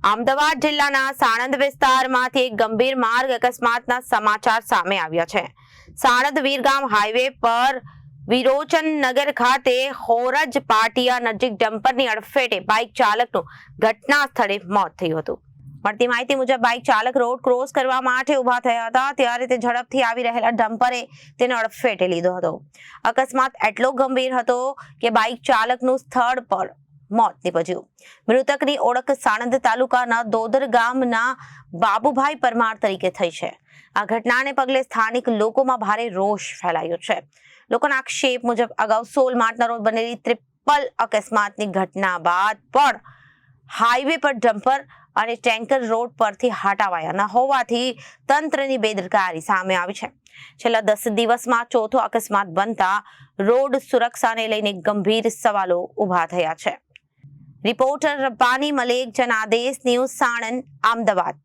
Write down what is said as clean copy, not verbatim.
અમદાવાદ જિલ્લાના સાણંદ વિસ્તારમાંથી એક ગંભીર માર્ગ અકસ્માતના સમાચાર સામે આવ્યા છે। સાણંદ વીરગામ હાઈવે પર વિરોચન નગર ખાતે હોરજ પાટિયા નજીક ડમ્પરની અડફેટે બાઇક ચાલકનું ઘટના સ્થળે મોત થયું હતું। મળતી માહિતી મુજબ બાઇક ચાલક રોડ ક્રોસ કરવા માટે ઉભા થયા હતા ત્યારે તે ઝડપથી આવી રહેલા ડમ્પરે તેને અડફેટે લીધો હતો। અકસ્માત એટલો ગંભીર હતો કે બાઇક ચાલકનું સ્થળ પર મોત નીપજ્યું। મૃતકની ઓળખ સાણંદ તાલુકાના દોદર ગામના બાબુભાઈ પરમાર તરીકે થઈ છે। આ ઘટનાને પગલે સ્થાનિક લોકોમાં ભારે રોષ ફેલાયો છે। લોકોના આક્ષેપ મુજબ અગાઉ 16 માર્ચના રોજ બનેલી ટ્રિપલ અકસ્માતની ઘટના બાદ પણ હાઈવે પર ડમ્પર અને ટેન્કર રોડ પરથી હટાવાયા ન હોવાથી તંત્રની બેદરકારી સામે આવી છે। છેલ્લા 10 દિવસમાં ચોથો અકસ્માત બનતા રોડ સુરક્ષાને લઈને ગંભીર સવાલો ઉભા થયા છે। Reporter Rabbani Malek, Janadesh news, Sanand, Ahmedabad.